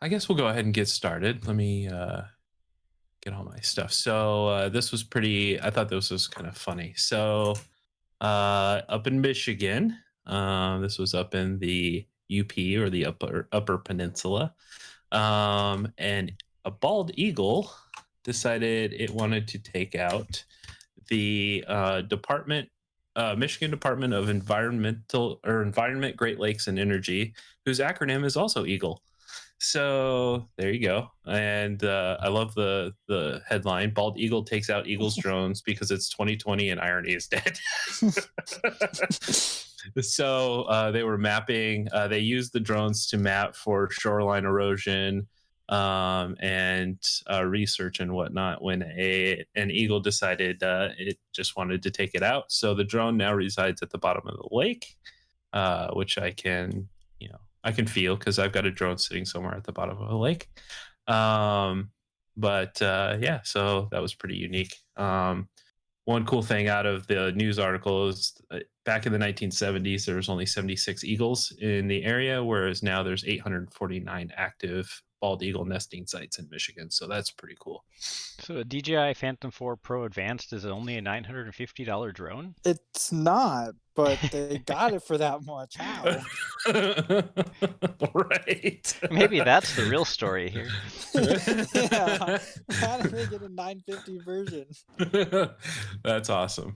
I guess we'll go ahead and get started. Let me get all my stuff. So this was pretty. I thought this was kind of funny. Up in Michigan, this was up in the UP or the Upper Peninsula, and a bald eagle decided it wanted to take out the Michigan Department of Environment, Great Lakes, and Energy, whose acronym is also Eagle. So there you go. And I love the headline: "Bald Eagle takes out Eagle's drones because it's 2020 and irony is dead." So they were mapping. They used the drones to map for shoreline erosion and research and whatnot. When an eagle decided it just wanted to take it out, so the drone now resides at the bottom of the lake, which I can feel because I've got a drone sitting somewhere at the bottom of a lake. But yeah, so that was pretty unique. One cool thing out of the news article is back in the 1970s, there was only 76 eagles in the area, whereas now there's 849 active bald eagle nesting sites in Michigan. So that's pretty cool. So a DJI Phantom 4 Pro Advanced is only a $950 drone? It's not, but they got it for that much. How? Right. Maybe that's the real story here. Yeah, how did they get a 950 version? That's awesome.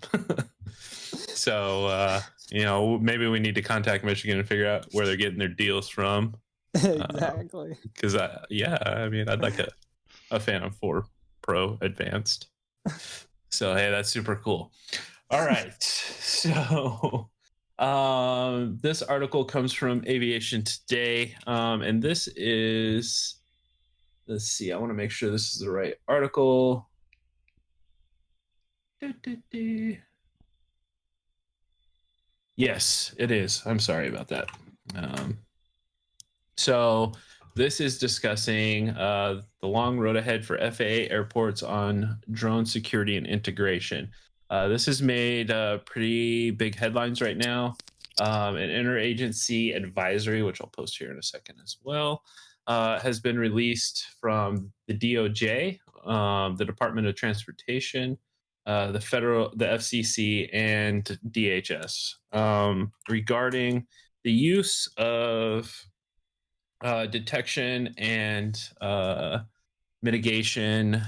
So maybe we need to contact Michigan and figure out where they're getting their deals from. Exactly. Because I mean, I'd like a Phantom 4 Pro Advanced. So hey, that's super cool. All right. So this article comes from Aviation Today. And this is, let's see, I want to make sure this is the right article. Yes, it is. I'm sorry about that. So this is discussing the long road ahead for FAA airports on drone security and integration. This has made pretty big headlines right now. An interagency advisory, which I'll post here in a second as well, has been released from the DOJ, the Department of Transportation, the FCC, and DHS regarding the use of detection and mitigation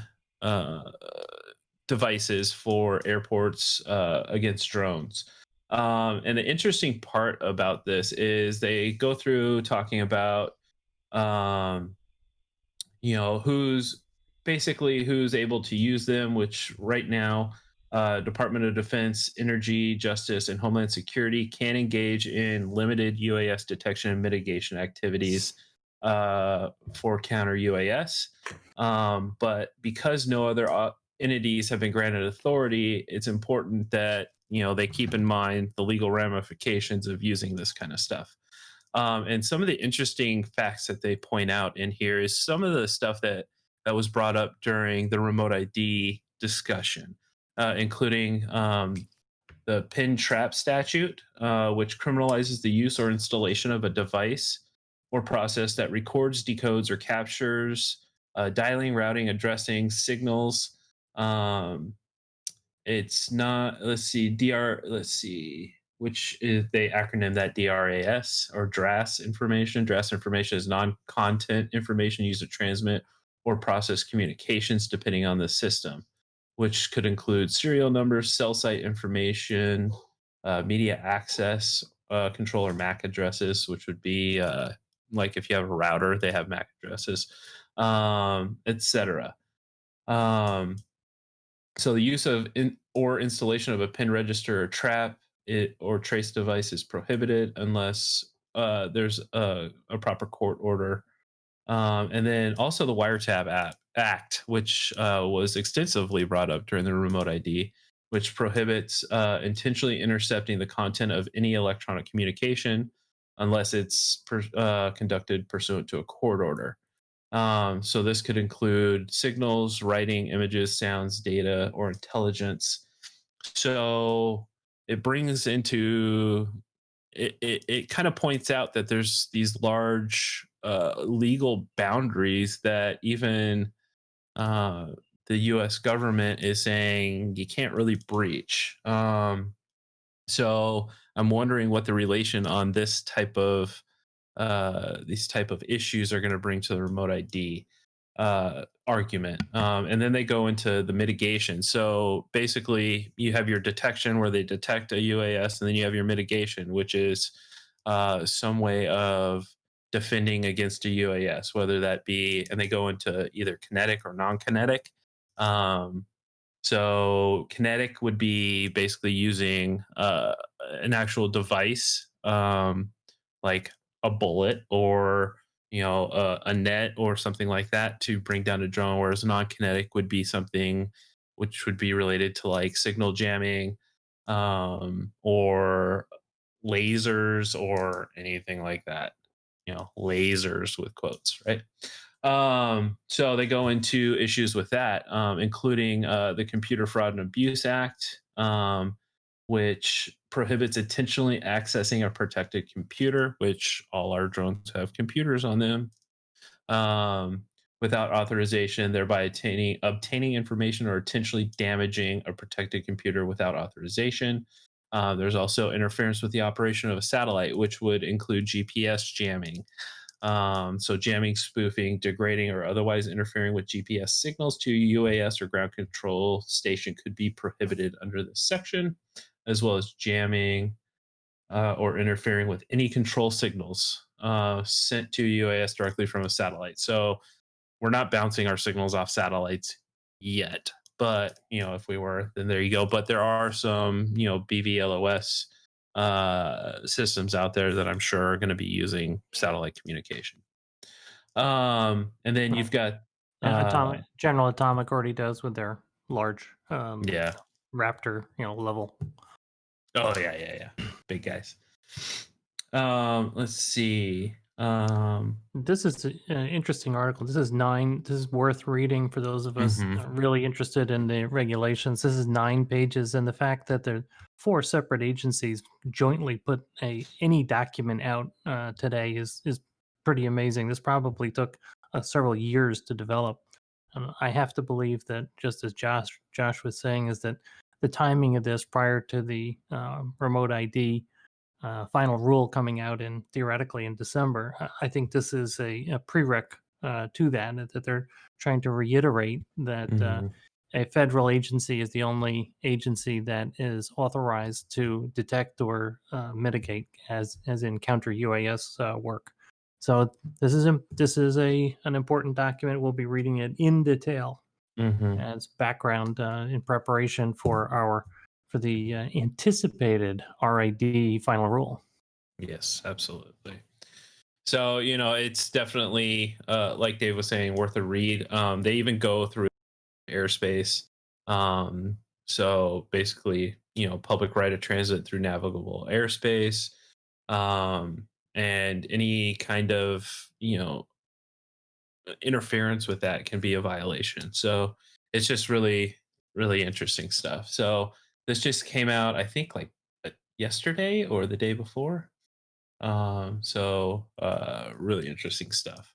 devices for airports against drones. And the interesting part about this is they go through talking about, who's able to use them, which right now, Department of Defense, Energy, Justice, and Homeland Security can engage in limited UAS detection and mitigation activities for counter UAS. But because no other entities have been granted authority, it's important that they keep in mind the legal ramifications of using this kind of stuff. And some of the interesting facts that they point out in here is some of the stuff that was brought up during the remote ID discussion, including the pin trap statute, which criminalizes the use or installation of a device or process that records, decodes, or captures dialing, routing, addressing signals. It's not, let's see, which is they acronym that DRAS or DRAS information. DRAS information is non-content information used to transmit or process communications depending on the system, which could include serial numbers, cell site information, media access controller MAC addresses, which would be like if you have a router, they have MAC addresses, etc. So the use of or installation of a pin register or trap or trace device is prohibited unless there's a proper court order. And then also the Wiretap Act, which was extensively brought up during the remote ID, which prohibits intentionally intercepting the content of any electronic communication unless it's conducted pursuant to a court order. So this could include signals, writing, images, sounds, data, or intelligence. So it brings into it kind of points out that there's these large legal boundaries that even uh, the U.S. government is saying you can't really breach. So I'm wondering what the relation on this type of these type of issues are going to bring to the remote ID argument. And then they go into the mitigation. So basically, you have your detection where they detect a UAS, and then you have your mitigation, which is some way of defending against a UAS, whether that be, and they go into either kinetic or non-kinetic. Um, so kinetic would be basically using an actual device, like a bullet or a net or something like that to bring down a drone. Whereas non-kinetic would be something which would be related to like signal jamming, or lasers or anything like that. Lasers with quotes, right? So they go into issues with that, including the Computer Fraud and Abuse Act, which prohibits intentionally accessing a protected computer, which all our drones have computers on them, um, without authorization, thereby obtaining information or intentionally damaging a protected computer without authorization. There's also interference with the operation of a satellite, which would include GPS jamming. So jamming, spoofing, degrading, or otherwise interfering with GPS signals to UAS or ground control station could be prohibited under this section, as well as jamming or interfering with any control signals sent to UAS directly from a satellite. So we're not bouncing our signals off satellites yet, but if we were, then there you go. But there are some BVLOS systems out there that I'm sure are going to be using satellite communication. And then you've got General Atomic already does with their large yeah. Raptor level. Oh yeah, big guys. Let's see. This is an interesting article. This is worth reading for those of us really interested in the regulations. This is 9 pages, and the fact that there 4 separate agencies jointly put any document out today is pretty amazing. This probably took several years to develop. I have to believe that, just as Josh was saying, is that the timing of this prior to the remote ID final rule coming out theoretically in December. I think this is a prereq to that they're trying to reiterate that a federal agency is the only agency that is authorized to detect or mitigate as in counter UAS work. So this is an important document. We'll be reading it in detail as background in preparation for the anticipated RID final rule. Yes, absolutely. So, it's definitely, like Dave was saying, worth a read. They even go through airspace. So basically, public right of transit through navigable airspace, and any kind of, interference with that can be a violation. So it's just really, really interesting stuff. So this just came out, I think, like yesterday or the day before. Really interesting stuff.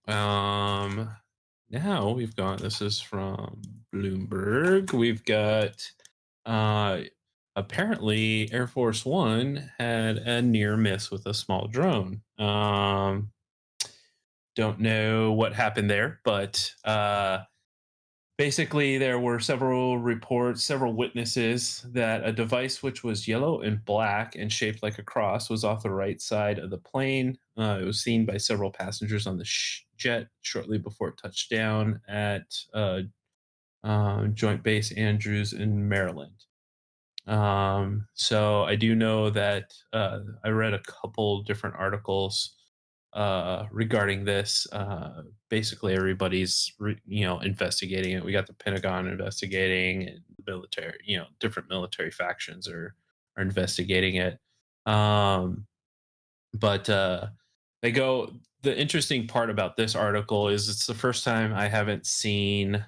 Now we've got, this is from Bloomberg. We've got apparently Air Force One had a near miss with a small drone. Don't know what happened there, but basically, there were several reports, several witnesses that a device which was yellow and black and shaped like a cross was off the right side of the plane. It was seen by several passengers on the jet shortly before it touched down at Joint Base Andrews in Maryland. So I do know that I read a couple different articles regarding this. Basically, everybody's investigating it. We got the Pentagon investigating, and the military, different military factions are investigating it. But they go. The interesting part about this article is it's the first time I haven't seen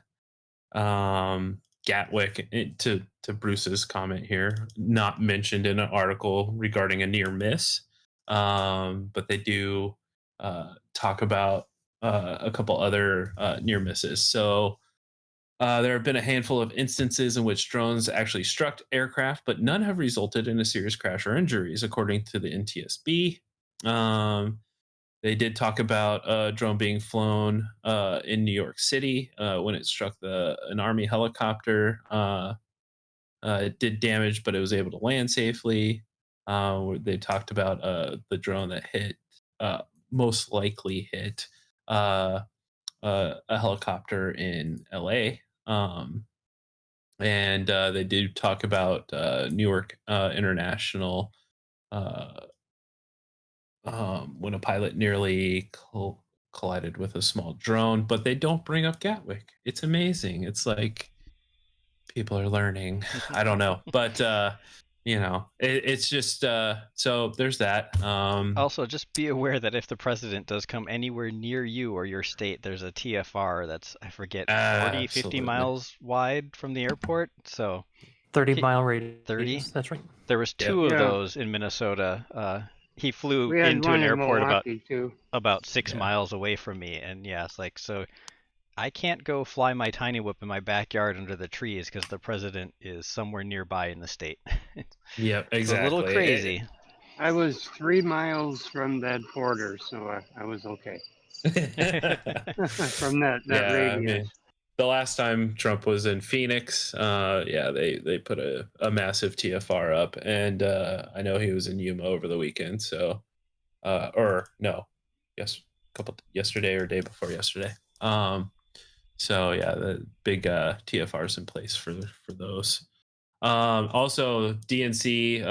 Gatwick, to Bruce's comment here, not mentioned in an article regarding a near miss. But they do talk about a couple other near misses. So there have been a handful of instances in which drones actually struck aircraft, but none have resulted in a serious crash or injuries, according to the NTSB. They did talk about a drone being flown in New York City when it struck an Army helicopter. It did damage, but it was able to land safely. They talked about the drone that most likely hit uh, a helicopter in LA. And they do talk about Newark International uh, when a pilot nearly collided with a small drone, but they don't bring up Gatwick. It's amazing. It's like people are learning. I don't know, but it's just so there's that. Also, just be aware that if the president does come anywhere near you or your state, there's a TFR that's, I forget, 40, 50 Absolutely. miles wide from the airport. So 30-mile radius. 30? That's right. There was two of Yeah. those in Minnesota. He flew We had into one an in airport Milwaukee too. about 6 Yeah. miles away from me, and yeah, it's like, so I can't go fly my tiny whip in my backyard under the trees because the president is somewhere nearby in the state. Yep, It's exactly. a little crazy. I was 3 miles from that border, so I was okay. From that Yeah, radius. I mean, the last time Trump was in Phoenix, they put a massive TFR up, and I know he was in Yuma over the weekend. So, or no, yesterday or day before yesterday. So yeah, the big TFRs in place for those. Also, DNC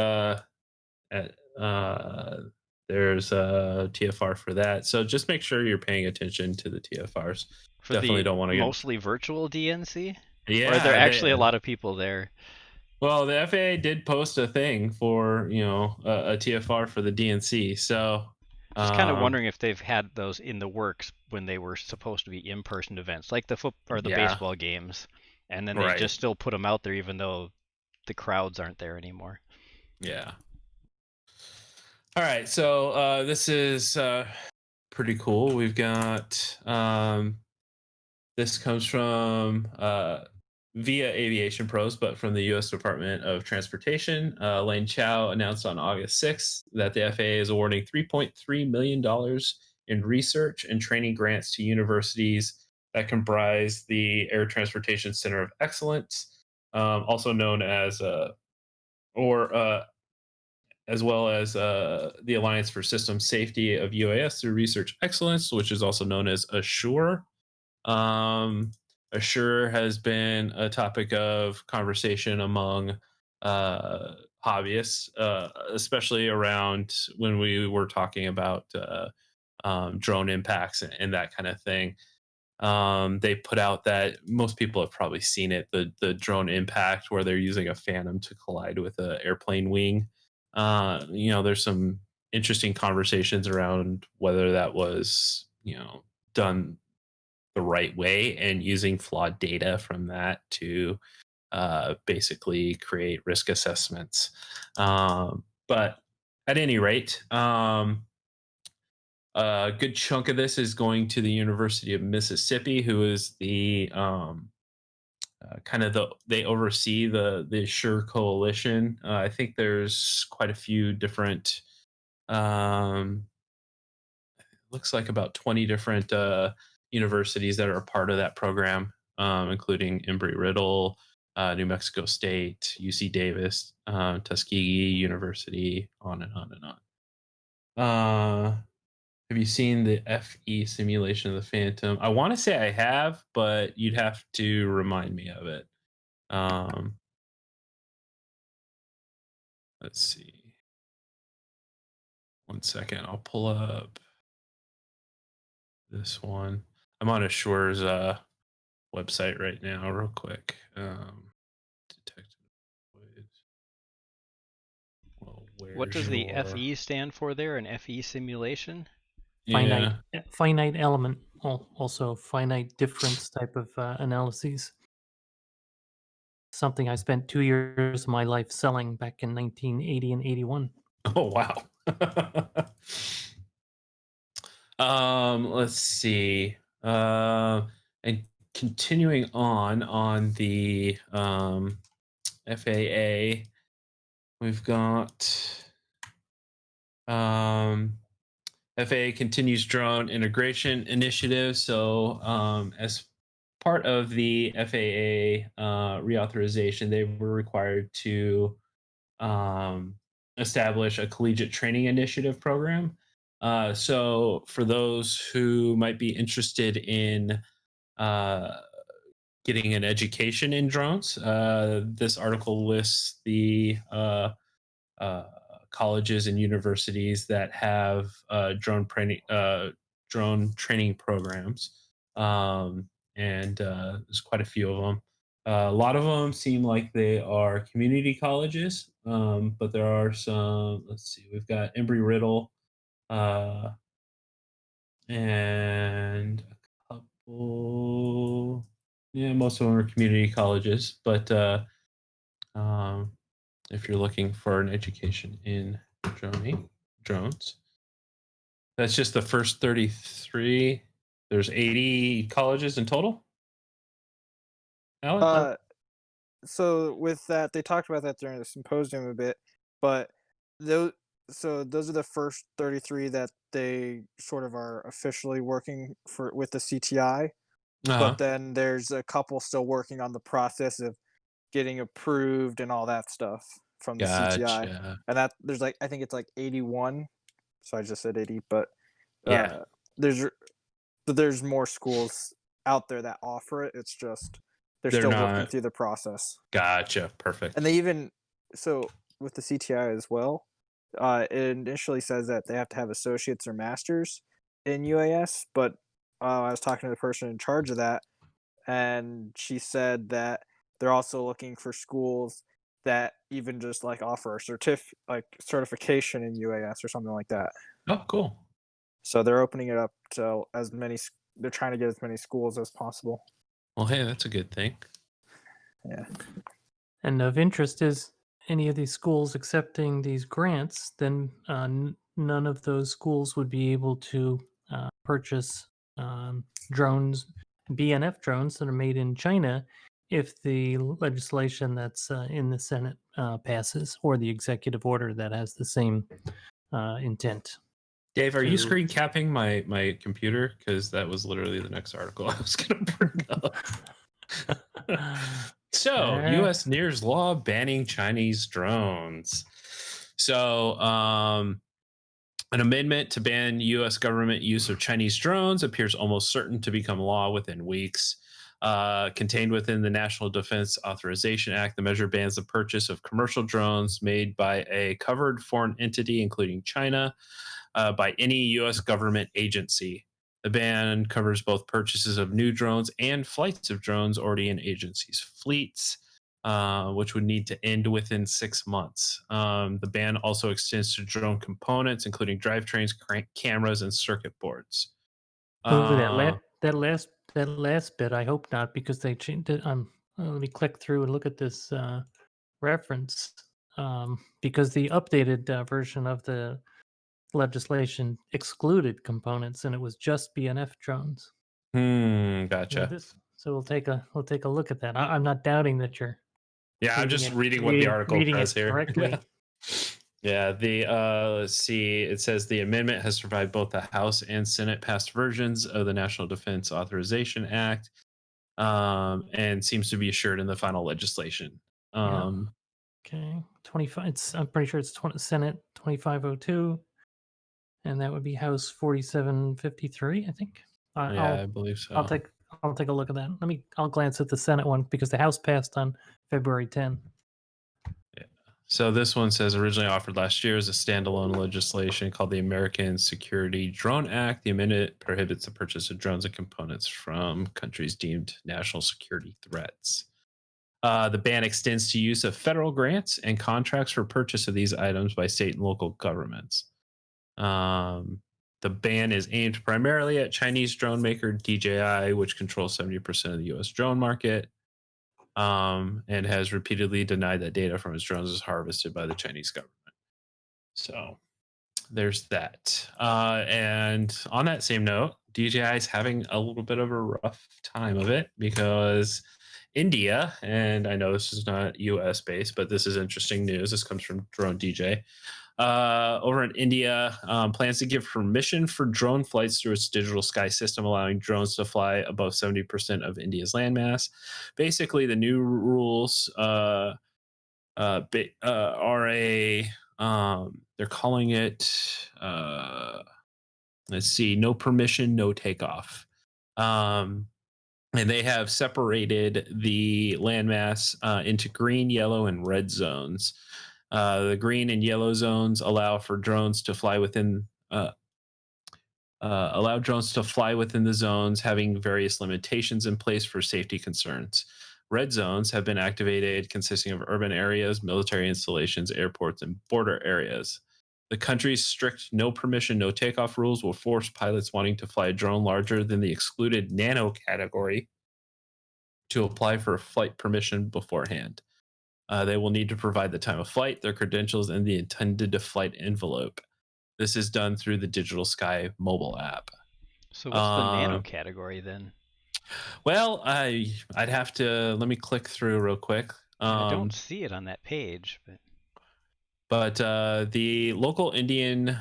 there's a TFR for that. So just make sure you're paying attention to the TFRs. For Definitely the don't want to get mostly virtual DNC? yeah. Or are there actually a lot of people there? Well, the FAA did post a thing for a TFR for the DNC. So Just kind of wondering if they've had those in the works when they were supposed to be in-person events, like the Yeah. baseball games, and then they Right. just still put them out there even though the crowds aren't there anymore. Yeah. All right. So this is pretty cool. We've got this comes from via Aviation Pros, but from the U.S. Department of Transportation. Lane Chow announced on August 6th that the FAA is awarding $3.3 million in research and training grants to universities that comprise the Air Transportation Center of Excellence, also known as as well as the Alliance for System Safety of UAS through Research Excellence, which is also known as Assure. Assure has been a topic of conversation among hobbyists, especially around when we were talking about drone impacts and that kind of thing. They put out that most people have probably seen it, the drone impact where they're using a phantom to collide with an airplane wing. There's some interesting conversations around whether that was done the right way and using flawed data from that to basically create risk assessments. But at any rate, a good chunk of this is going to the University of Mississippi, who is the they oversee the Assure Coalition. I think there's quite a few different looks like about 20 different universities that are a part of that program, including Embry-Riddle, New Mexico State, UC Davis, Tuskegee University, on and on and on. Have you seen the FE simulation of the Phantom? I want to say I have, but you'd have to remind me of it. Let's see. One second. I'll pull up this one. I'm on Assure's website right now, real quick. Detected noise. Well, What does the your- FE stand for there? An FE simulation? Finite element, also finite difference type of analyses. Something I spent 2 years of my life selling back in 1980 and 81. Oh wow. Let's see. And continuing on the FAA, we've got FAA continues drone integration initiative. So, as part of the FAA reauthorization, they were required to establish a collegiate training initiative program. So, for those who might be interested in uh, getting an education in drones, this article lists the uh, colleges and universities that have drone training programs, and there's quite a few of them. A lot of them seem like they are community colleges, but there are some. Let's see, we've got Embry Riddle, uh, and a couple. Yeah, most of them are community colleges, but um, if you're looking for an education in drones. That's just the first 33. There's 80 colleges in total. Alan? So with that, they talked about that during the symposium a bit, but those those are the first 33 that they sort of are officially working for with the CTI. Uh-huh. But then there's a couple still working on the process of getting approved and all that stuff from the CTI. Gotcha. And that there's like I think it's like 81. So I just said 80, but Yeah. there's there's more schools out there that offer it. It's just they're They're still working not. through the process. Gotcha. Perfect. And they even so with the CTI as well, it initially says that they have to have associates or masters in UAS, but I was talking to the person in charge of that, and she said that they're also looking for schools that even just like offer a certification in UAS or something like that. Oh, cool. So they're opening it up to as many. They're trying to get as many schools as possible. Well, hey, that's a good thing. Yeah. And of interest is any of these schools accepting these grants, then none of those schools would be able to purchase drones, BNF drones that are made in China if the legislation that's in the Senate passes or the executive order that has the same intent. Dave, are you to- screen capping my computer? Because that was literally the next article I was going to bring up. So, U.S. nears law banning Chinese drones. So, an amendment to ban U.S. government use of Chinese drones appears almost certain to become law within weeks. Contained within the National Defense Authorization Act, the measure bans the purchase of commercial drones made by a covered foreign entity, including China, by any U.S. government agency. The ban covers both purchases of new drones and flights of drones already in agencies' fleets, which would need to end within 6 months. The ban also extends to drone components, including drivetrains, cameras, and circuit boards. that last bit, I hope not, because they changed it. Let me click through and look at this reference, because the updated version of the legislation excluded components, and it was just BNF drones. Gotcha. So we'll take a look at that. I'm not doubting that you're. Yeah, I'm just reading what the article says here. Correctly. Yeah, the let's see. It says the amendment has survived both the House and Senate passed versions of the National Defense Authorization Act, and seems to be assured in the final legislation. Okay, 25. I'm pretty sure it's Senate 2502, and that would be House 4753. I think. I believe so. I'll take a look at that. I'll glance at the Senate one because the House passed on February 10. Yeah. So this one says originally offered last year as a standalone legislation called the American Security Drone Act. The amendment prohibits the purchase of drones and components from countries deemed national security threats. The ban extends to use of federal grants and contracts for purchase of these items by state and local governments. The ban is aimed primarily at Chinese drone maker DJI, which controls 70% of the U.S. drone market, and has repeatedly denied that data from its drones is harvested by the Chinese government. So, there's that. And on that same note, DJI is having a little bit of a rough time of it because India, and I know this is not US based, but this is interesting news. This comes from Drone DJ. Over in India, plans to give permission for drone flights through its digital sky system, allowing drones to fly above 70% of India's landmass. Basically, the new rules are they're calling it let's see, no permission, no takeoff. And they have separated the landmass into green, yellow, and red zones. The green and yellow zones allow for drones to fly within the zones, having various limitations in place for safety concerns. Red zones have been activated, consisting of urban areas, military installations, airports, and border areas. The country's strict no permission, no takeoff rules will force pilots wanting to fly a drone larger than the excluded nano category to apply for a flight permission beforehand. They will need to provide the time of flight, their credentials, and the intended flight envelope. This is done through the Digital Sky mobile app. So what's the nano category then? Well, I'd have to let me click through real quick. I don't see it on that page, but the local Indian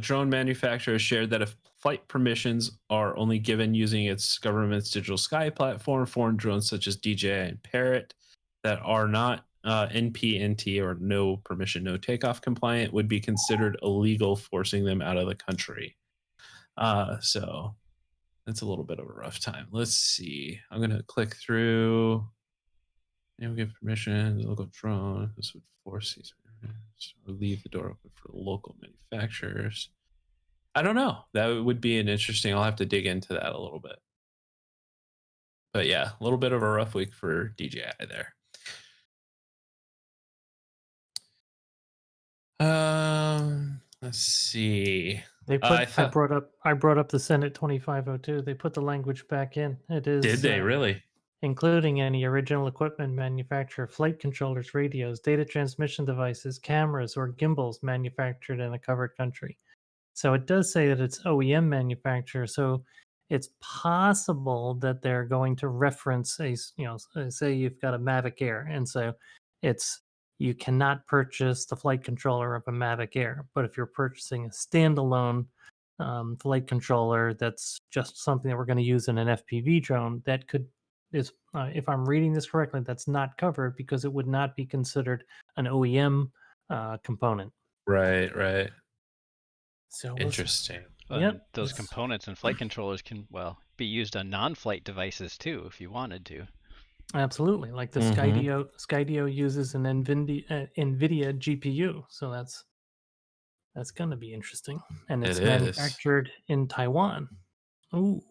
drone manufacturer shared that if flight permissions are only given using its government's Digital Sky platform, foreign drones such as DJI and Parrot that are not NPNT or no permission, no takeoff compliant would be considered illegal, forcing them out of the country. So that's a little bit of a rough time. Let's see. I'm going to click through. And we give permission to local drone. This would force these or leave the door open for local manufacturers. I don't know. That would be an interesting. I'll have to dig into that a little bit. But yeah, a little bit of a rough week for DJI there. Let's see. They put. I brought up the Senate 2502. They put the language back in. It is. Did they really? Including any original equipment manufacturer, flight controllers, radios, data transmission devices, cameras, or gimbals manufactured in a covered country. So it does say that it's OEM manufacturer. So it's possible that they're going to reference say you've got a Mavic Air, and so you cannot purchase the flight controller of a Mavic Air. But if you're purchasing a standalone flight controller, that's just something that we're going to use in an FPV drone, that is if I'm reading this correctly, that's not covered because it would not be considered an OEM component. Right. So interesting. Those components and flight controllers can be used on non-flight devices too, if you wanted to. Absolutely, like the Skydio uses an NVIDIA GPU, so that's going to be interesting, and it's manufactured in Taiwan. Ooh.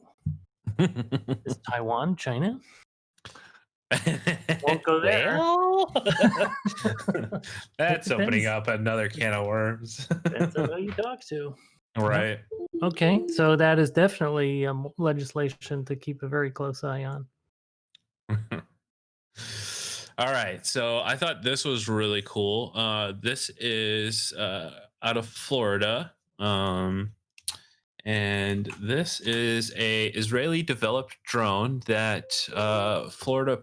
Is Taiwan China? Won't go there. Well, that's opening up another can of worms. Depends on who you talk to. Right. Okay, so that is definitely legislation to keep a very close eye on. All right, so I thought this was really cool. This is out of Florida. And this is a Israeli-developed drone that Florida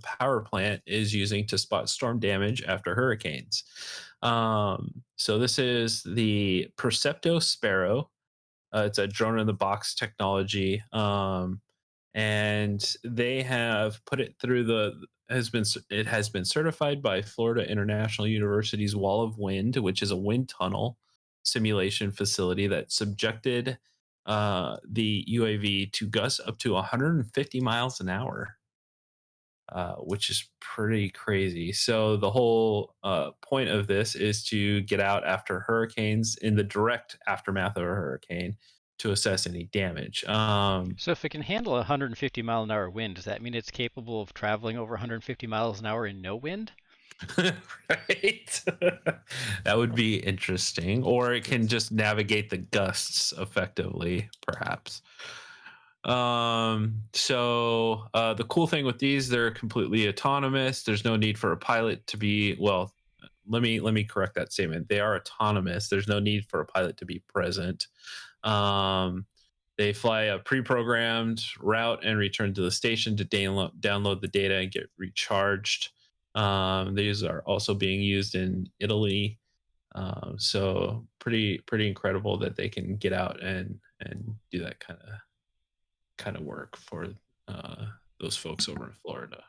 power plant is using to spot storm damage after hurricanes. So this is the Percepto Sparrow. It's a drone-in-the-box technology, and they have put it through it has been certified by Florida International University's Wall of Wind, which is a wind tunnel simulation facility that subjected the UAV to gusts up to 150 miles an hour, which is pretty crazy. So the whole point of this is to get out after hurricanes in the direct aftermath of a hurricane to assess any damage. So if it can handle 150 mile an hour wind, does that mean it's capable of traveling over 150 miles an hour in no wind? Right. That would be interesting. Or it can just navigate the gusts effectively, perhaps. So the cool thing with these, they're completely autonomous. There's no need for a pilot to be, let me correct that statement. They are autonomous. There's no need for a pilot to be present. They fly a pre-programmed route and return to the station to download the data and get recharged. These are also being used in Italy. So pretty incredible that they can get out and do that kind of work for those folks over in Florida.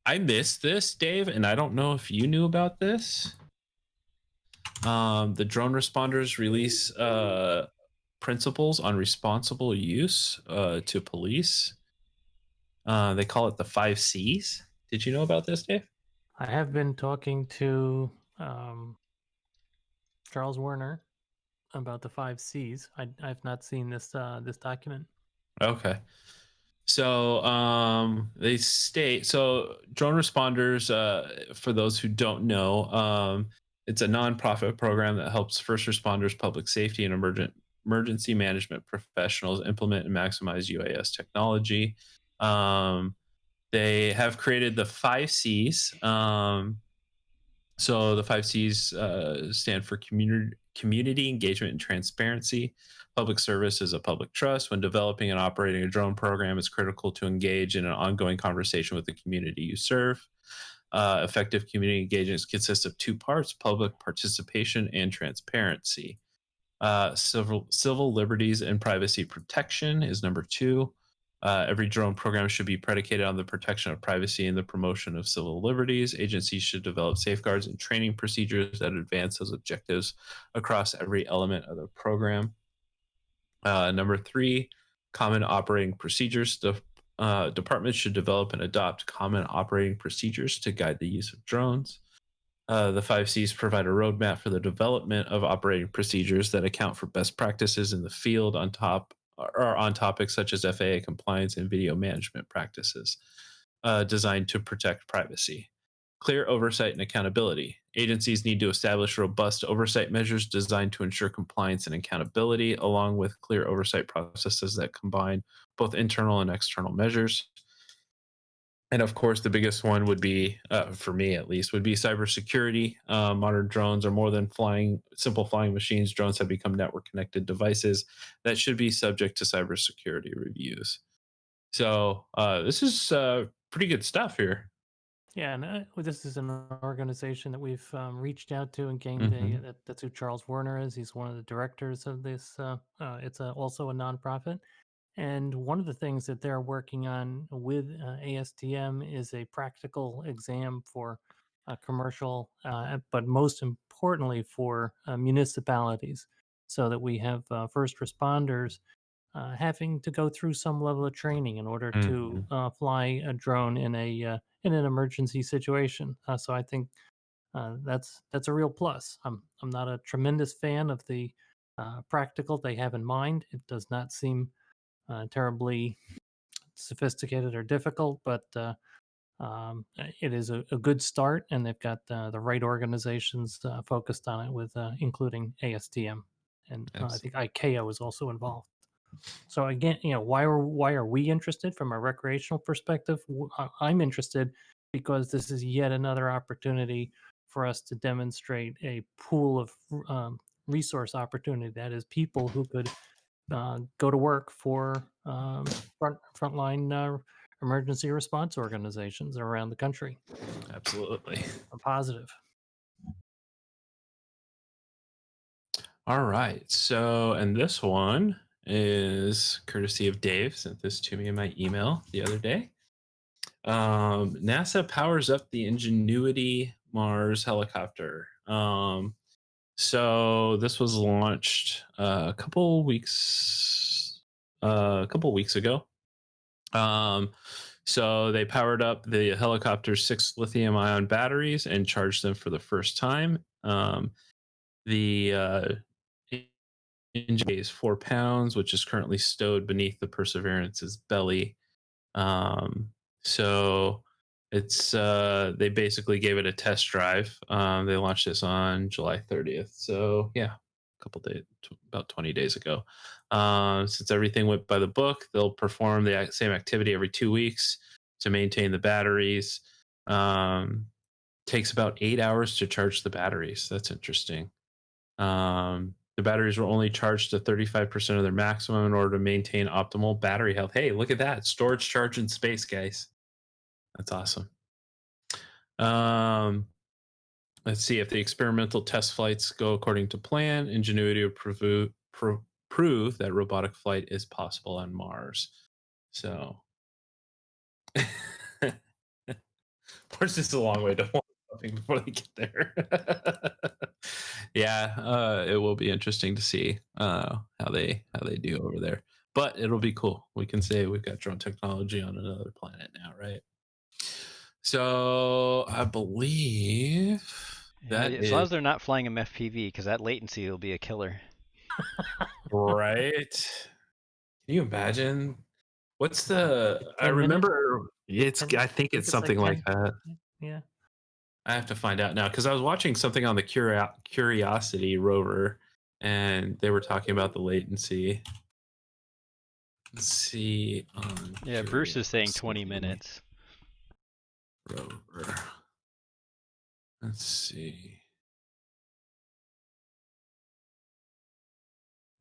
I missed this, Dave, and I don't know if you knew about this. The drone responders release principles on responsible use to police. They call it the 5 C's. Did you know about this, Dave? I have been talking to Charles Werner about the 5 C's. I've not seen this this document. Okay. So they state, so drone responders, for those who don't know, it's a nonprofit program that helps first responders, public safety, and emergency management professionals implement and maximize UAS technology. They have created the 5 C's. So the 5 C's stand for community engagement and transparency. Public service is a public trust. When developing and operating a drone program, it's critical to engage in an ongoing conversation with the community you serve. Effective community engagement consists of 2 parts: public participation and transparency. Civil liberties and privacy protection is number 2. Every drone program should be predicated on the protection of privacy and the promotion of civil liberties. Agencies should develop safeguards and training procedures that advance those objectives across every element of the program. Number 3, common operating procedures. Departments should develop and adopt common operating procedures to guide the use of drones. The 5 C's provide a roadmap for the development of operating procedures that account for best practices in the field on topics such as FAA compliance and video management practices, designed to protect privacy. Clear oversight and accountability. Agencies need to establish robust oversight measures designed to ensure compliance and accountability, along with clear oversight processes that combine both internal and external measures. And of course, the biggest one would be, for me at least, would be cybersecurity. Modern drones are more than simple flying machines. Drones have become network-connected devices that should be subject to cybersecurity reviews. So this is pretty good stuff here. Yeah, and this is an organization that we've reached out to and gained that's who Charles Werner is. He's one of the directors of this. It's also a nonprofit. And one of the things that they're working on with ASTM is a practical exam for commercial, but most importantly for municipalities, so that we have first responders having to go through some level of training in order to fly a drone in an emergency situation. So I think that's a real plus. I'm not a tremendous fan of the practical they have in mind. It does not seem terribly sophisticated or difficult, but it is a good start, and they've got the right organizations focused on it, with including ASTM, and I think ICAO is also involved. So again, why are we interested from a recreational perspective? I'm interested because this is yet another opportunity for us to demonstrate a pool of resource opportunity. That is, people who could go to work for frontline emergency response organizations around the country. Absolutely. A positive. All right. So, and this one is courtesy of Dave, sent this to me in my email the other day. NASA powers up the Ingenuity Mars helicopter. So this was launched a couple weeks ago. So they powered up the helicopter's 6 lithium-ion batteries and charged them for the first time. The engine weighs 4 pounds, which is currently stowed beneath the Perseverance's belly. So it's they basically gave it a test drive. They launched this on July 30th. So yeah, a couple days, about 20 days ago. Since everything went by the book, they'll perform the same activity every 2 weeks to maintain the batteries. takes about 8 hours to charge the batteries. That's interesting. The batteries were only charged to 35% of their maximum in order to maintain optimal battery health. Hey, look at that. Storage charge in space, guys. That's awesome. Let's see if the experimental test flights go according to plan. Ingenuity will prove that robotic flight is possible on Mars. So, of course, it's a long way to something before they get there. Yeah, it will be interesting to see how they do over there. But it'll be cool. We can say we've got drone technology on another planet now, right? So I believe that as long as they're not flying them FPV, because that latency will be a killer. Right. Can you imagine? What's the? I 10 minutes? remember it's. 10 I think it's something like 10. that. Yeah. I have to find out now because I was watching something on the Curiosity rover, and they were talking about the latency. Let's see. Yeah, Bruce is saying 20 minutes. Rover. Let's see.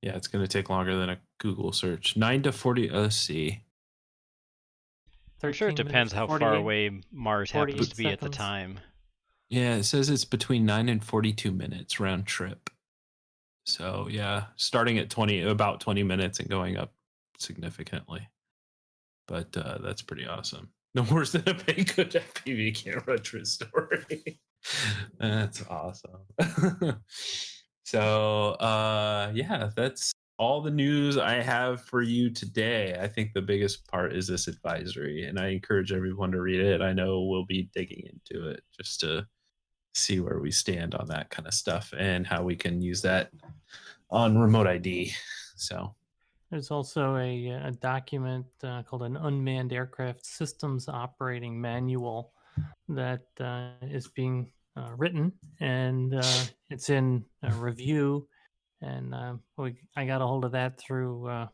Yeah, it's going to take longer than a Google search. 9 to 40. Let's see. I'm sure it depends how far away Mars happens to be at the time. Yeah, it says it's between 9 and 42 minutes round trip. So yeah, starting at about 20 minutes and going up significantly. But that's pretty awesome. No worse than a Banggood FPV camera, true story. That's awesome. So yeah, that's all the news I have for you today. I think the biggest part is this advisory, and I encourage everyone to read it. I know we'll be digging into it just to see where we stand on that kind of stuff and how we can use that on remote ID. So there's also a document called an Unmanned Aircraft Systems Operating Manual that is being written, and it's in review. And I got a hold of that through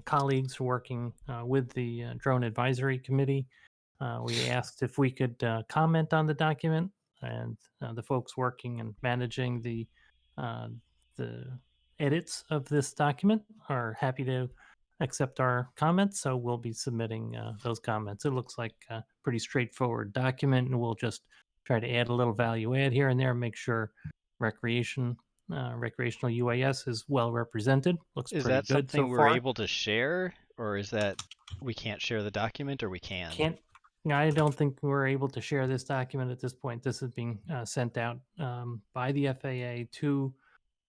colleagues working with the Drone Advisory Committee. We asked if we could comment on the document, and the folks working and managing the edits of this document are happy to accept our comments. So we'll be submitting those comments. It looks like a pretty straightforward document, and we'll just try to add a little value add here and there, make sure recreational UAS is well represented. Looks pretty good. Is that something so we're far. able to share, or is that we can't share the document, or we can? I don't think we're able to share this document at this point. This is being sent out by the FAA to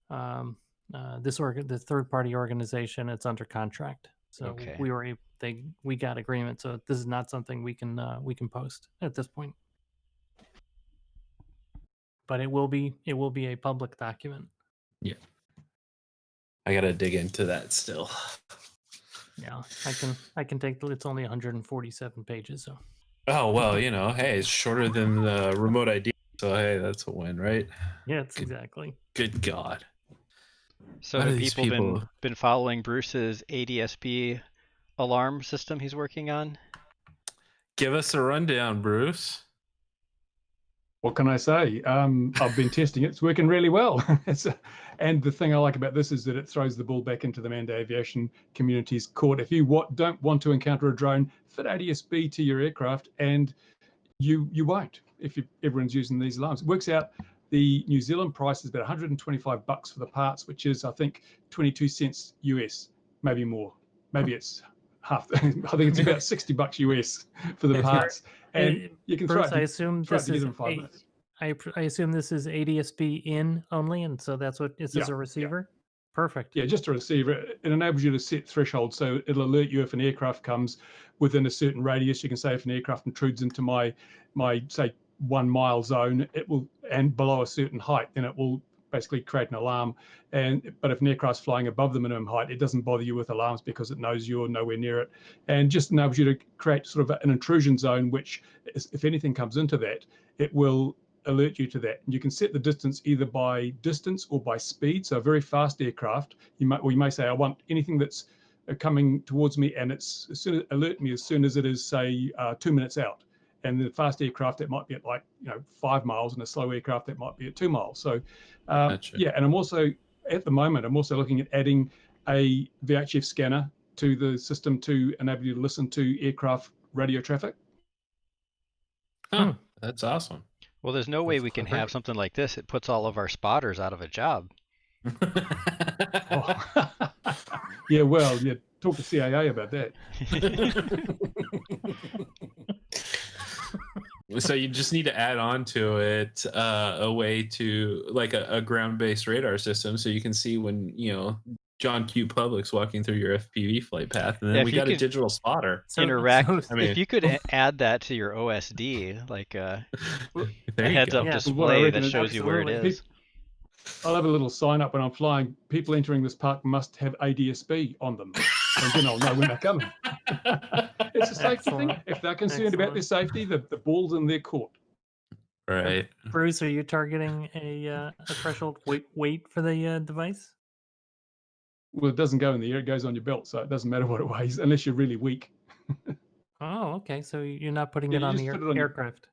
the third-party organization. It's under contract, so Okay. we got agreement. So this is not something we can post at this point. But it will be a public document. yeah, I gotta dig into that still. Yeah, I can take. It's only 147 pages. So. Oh well, hey, it's shorter than the remote ID, so hey, that's a win, right? Yeah, exactly. Good God. So have people been following Bruce's ADSB alarm system he's working on? Give us a rundown, Bruce. What can I say? I've been testing it. It's working really well. And the thing I like about this is that it throws the ball back into the manned aviation community's court. If you don't want to encounter a drone, fit ADSB to your aircraft, and you won't if everyone's using these alarms. It works out. The New Zealand price is about $125 for the parts, which is, I think, 22 cents US, maybe more. Maybe it's half. I think it's about $60 US for the parts. And you can Bruce, try it. I assume this is I assume this is ADSB in only, and so that's what this is a receiver. Yeah. Perfect. Yeah, just a receiver. It enables you to set thresholds, so it'll alert you if an aircraft comes within a certain radius. You can say if an aircraft intrudes into my say 1 mile zone, it will, and below a certain height, then it will basically create an alarm. But if an aircraft's flying above the minimum height, it doesn't bother you with alarms because it knows you're nowhere near it, and just enables you to create sort of an intrusion zone, which if anything comes into that, it will alert you to that. And you can set the distance either by distance or by speed. So a very fast aircraft, you may say, I want anything that's coming towards me, and alert me as soon as it is, say, 2 minutes out. and the fast aircraft that might be at 5 miles, and a slow aircraft that might be at 2 miles. So Gotcha. yeah, and I'm also looking at adding a VHF scanner to the system to enable you to listen to aircraft radio traffic. Huh, that's awesome. Well, there's no way That's we can great. have something like this. It puts all of our spotters out of a job. Yeah, well, yeah, talk to CAA about that. So you just need to add on to it a way to like a ground-based radar system, so you can see when John Q. Public's walking through your FPV flight path, and then Yeah, we if you got a could digital spotter. Interact. I mean, If you could add that to your OSD, like a there you heads-up go. Yeah. display that reckon is shows you where it absolutely. is. I'll have a little sign up when I'm flying. People entering this park must have ADSB on them. And then I'll know when they're coming. It's a safety thing. Excellent. If they're concerned about their safety, the ball's in their court. Right. Bruce, are you targeting a threshold weight for the device? Well, it doesn't go in the air; it goes on your belt, so it doesn't matter what it weighs, unless you're really weak. Oh, okay. So you're not putting Yeah, it you on just the put it on your- aircraft.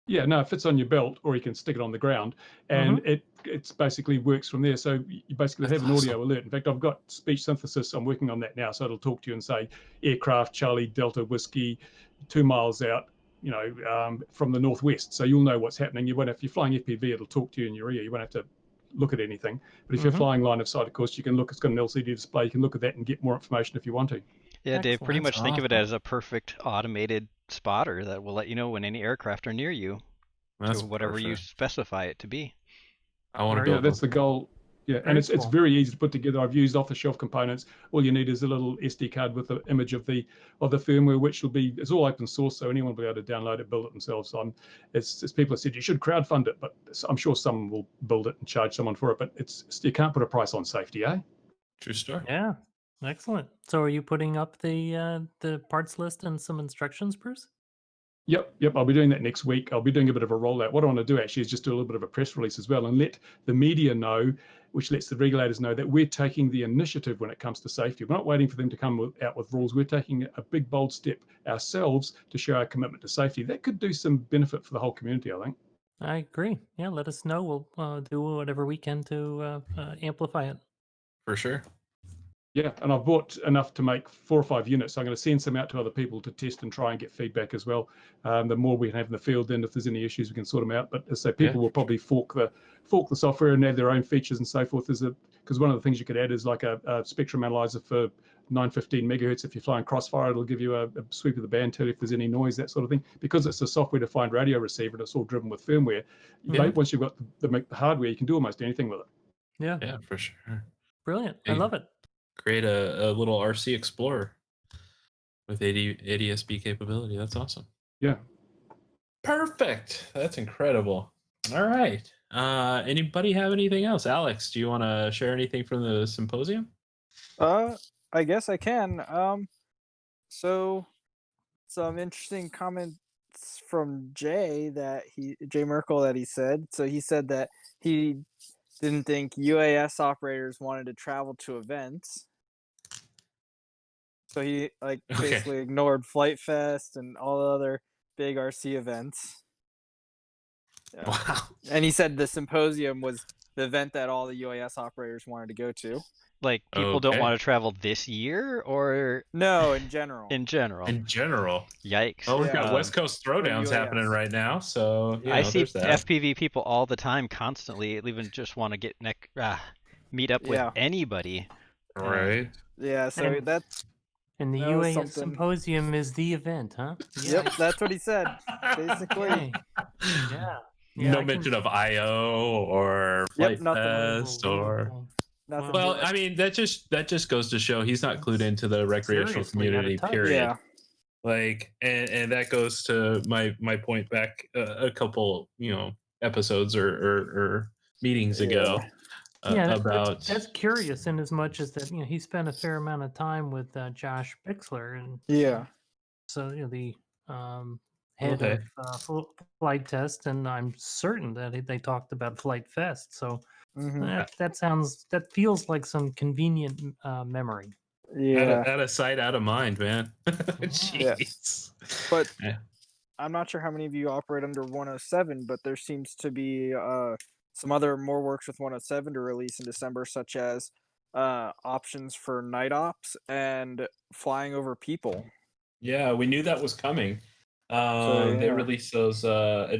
Yeah, no, it fits on your belt, or you can stick it on the ground, and it's basically works from there. So you basically have an audio alert. In fact, I've got speech synthesis. I'm working on that now, so it'll talk to you and say, aircraft Charlie Delta Whiskey, 2 miles out, from the northwest. So you'll know what's happening. If you're flying FPV, it'll talk to you in your ear. You won't have to look at anything. But if you're flying line of sight, of course, you can look. It's got an LCD display. You can look at that and get more information if you want to. Yeah, Dave, pretty Excellent. much think of it as a perfect automated spotter that will let you know when any aircraft are near you That's to whatever you perfect. specify it to be. I want to Very build. Yeah, that's the goal. Yeah, Very and it's cool. very easy to put together. I've used off-the-shelf components. All you need is a little SD card with the image of the firmware, which it's all open source, so anyone will be able to download it, build it themselves. It's people have said you should crowdfund it, but I'm sure someone will build it and charge someone for it. But you can't put a price on safety, eh? True story. Yeah, excellent. So are you putting up the parts list and some instructions, Bruce? Yep. I'll be doing that next week. I'll be doing a bit of a rollout. What I want to do actually is just do a little bit of a press release as well and let the media know, which lets the regulators know that we're taking the initiative when it comes to safety. We're not waiting for them to come out with rules. We're taking a big, bold step ourselves to show our commitment to safety. That could do some benefit for the whole community, I think. I agree. Yeah, let us know. We'll do whatever we can to amplify it. For sure. Yeah, and I've bought enough to make 4 or 5 units. So I'm going to send some out to other people to test and try and get feedback as well. The more we can have in the field, then if there's any issues, we can sort them out. But as I say, people will probably fork the software and add their own features and so forth. Because one of the things you could add is like a spectrum analyzer for 915 megahertz. If you're flying Crossfire, it'll give you a sweep of the band, tell you if there's any noise, that sort of thing. Because it's a software-defined radio receiver and it's all driven with firmware. Once you've got the hardware, you can do almost anything with it. Yeah, for sure. Brilliant. I Hey. love it. Create a little RC Explorer with ADSB capability. That's awesome. Yeah. Perfect. That's incredible. All right. Anybody have anything else? Alex, do you want to share anything from the symposium? I guess I can. So some interesting comments from Jay Merkel that he said. So he said that he didn't think UAS operators wanted to travel to events. So he basically ignored Flight Fest and all the other big RC events. Yeah. Wow. And he said the symposium was the event that all the UAS operators wanted to go to. Like, people don't want to travel this year, or No, in general. in general? In general. Yikes. Oh, we've got West Coast Throwdowns UAS. happening right now, so I see there's that. FPV people all the time, constantly, even just want to meet up with anybody. Right. Yeah, so And- that's And the That was UAS something. symposium is the event, huh? Yep, that's what he said. Basically. Okay. Yeah. No mention of IO or Flight nothing. Fest or. Nothing. Well, I mean, that just goes to show he's not clued into the recreational Seriously, out of community. touch. Period. Yeah. Like, and that goes to my point back a couple episodes or meetings ago. About that's curious in as much as that he spent a fair amount of time with Josh Bixler, and Yeah. so the head of Flight Test, and I'm certain that they talked about Flight Fest. So that feels like some convenient memory. Yeah. out of sight, out of mind, man. Jeez. But I'm not sure how many of you operate under 107, but there seems to be some other more works with 107 to release in December, such as options for night ops and flying over people. Yeah, we knew that was coming. So They yeah, released those yeah.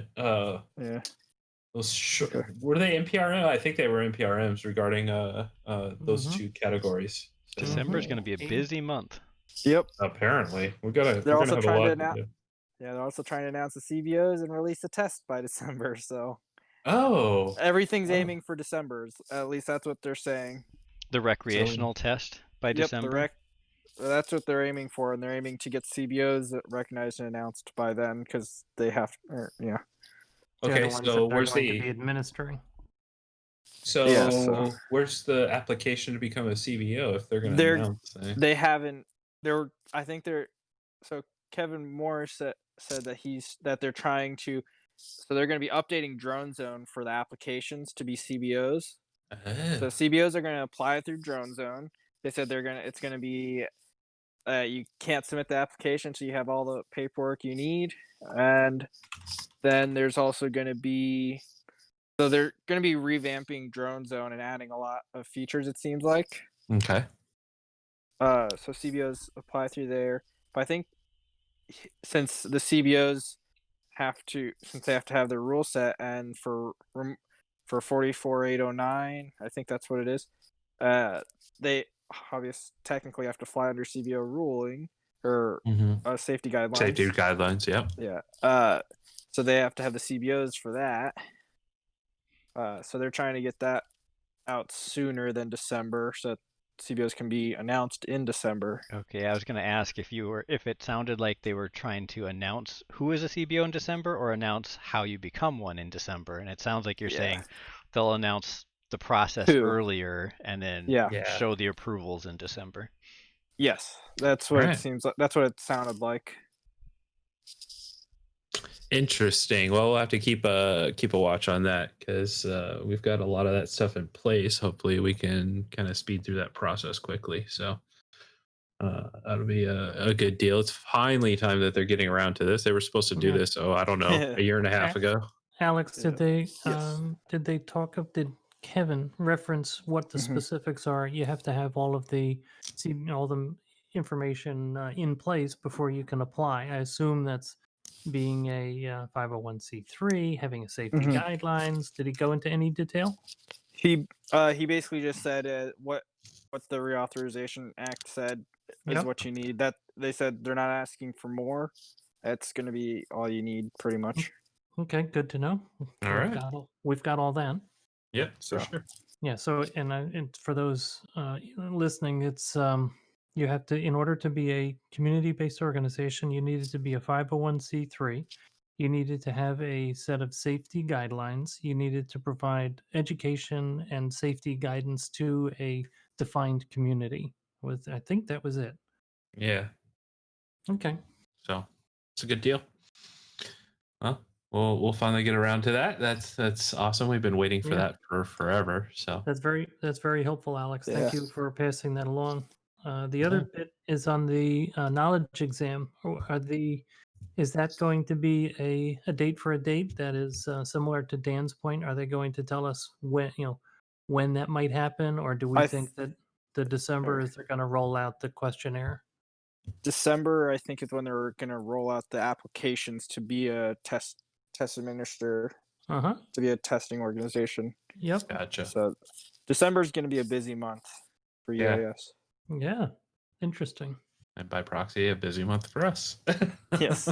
Okay. were they NPRM? I think they were NPRMs regarding those Mhm. two categories. So, December is going to be a Mhm. busy month. Yep. apparently, we're They're gonna also have a trying to lot to announce. do. Yeah, they're also trying to announce the CBOs and release the test by December. So Oh, everything's oh. aiming for December. At least that's what they're saying. The recreational test by Yep, December. that's what they're aiming for, and they're aiming to get CBOs recognized and announced by then because they have. Yeah. They're Okay, the ones so that they're where's going to be the administering. Yeah, so where's the application to become a CBO if they're gonna they're announce? they haven't. They're. I think they're. So Kevin Morris said that they're trying to. So they're going to be updating Drone Zone for the applications to be CBOs. So Oh. CBOs are going to apply through Drone Zone. They said it's going to be you can't submit the application so you have all the paperwork you need, and then there's also going to be so they're going to be revamping Drone Zone and adding a lot of features. It seems like Okay. so CBOs apply through there, but I think since the CBOs since they have to have their rule set and for 44809, I think that's what it is. They obviously technically have to fly under CBO ruling or Mm-hmm. safety guidelines. Safety guidelines. Yep. Yeah. So they have to have the CBOs for that. So they're trying to get that out sooner than December, so that CBOs can be announced in December. Okay, I was going to ask if it sounded like they were trying to announce who is a CBO in December or announce how you become one in December. And it sounds like you're saying they'll announce the process Who? earlier and then show the approvals in December. Yes, that's what it seems like. That's what it sounded like. Interesting. Well, we'll have to keep a watch on that because we've got a lot of that stuff in place. Hopefully, we can kind of speed through that process quickly. So that'll be a good deal. It's finally time that they're getting around to this. They were supposed to do this, I don't know, a year and a half ago. Alex, did they talk of? Did Kevin reference what the specifics are? You have to have all the information in place before you can apply. I assume that's being a 501c3, having a safety guidelines. Did he go into any detail? He basically just said what the Reauthorization Act said is what you need. That they said they're not asking for more. That's going to be all you need, pretty much. Okay, good to know. All right, we've got all that. Yep, for sure. Yeah. So, and for those listening, it's you have to, in order to be a community-based organization, you needed to be a 501c3. You needed to have a set of safety guidelines. You needed to provide education and safety guidance to a defined community. I think that was it. Yeah. Okay. So it's a good deal. Well, we'll finally get around to that. That's awesome. We've been waiting for that for forever. So that's very helpful, Alex. Thank you for passing that along. The other bit is on the knowledge exam. Is that going to be a date for a date that is similar to Dan's point? Are they going to tell us when that might happen, or do we think that the December is they're going to roll out the questionnaire? December, I think, is when they're going to roll out the applications to be a test administrator, to be a testing organization. Yep. Gotcha. So December is going to be a busy month for UAS. Yeah. Interesting. And by proxy, a busy month for us. Yes.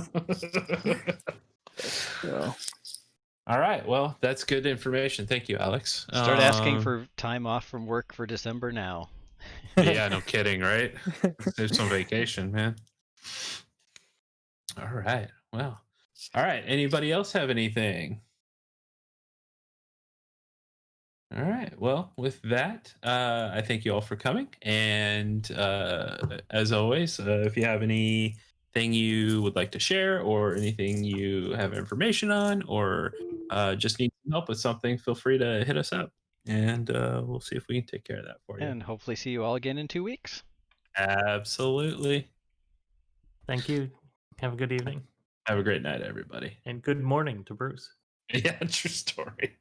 All right. Well, that's good information. Thank you, Alex. Start asking for time off from work for December now. Yeah, no kidding, right? There's some vacation, man. All right. Well, all right. Anybody else have anything? All right. Well, with that, I thank you all for coming. And as always, if you have anything you would like to share or anything you have information on or just need some help with something, feel free to hit us up and we'll see if we can take care of that for you. And hopefully see you all again in 2 weeks. Absolutely. Thank you. Have a good evening. Have a great night, everybody. And good morning to Bruce. Yeah, true story.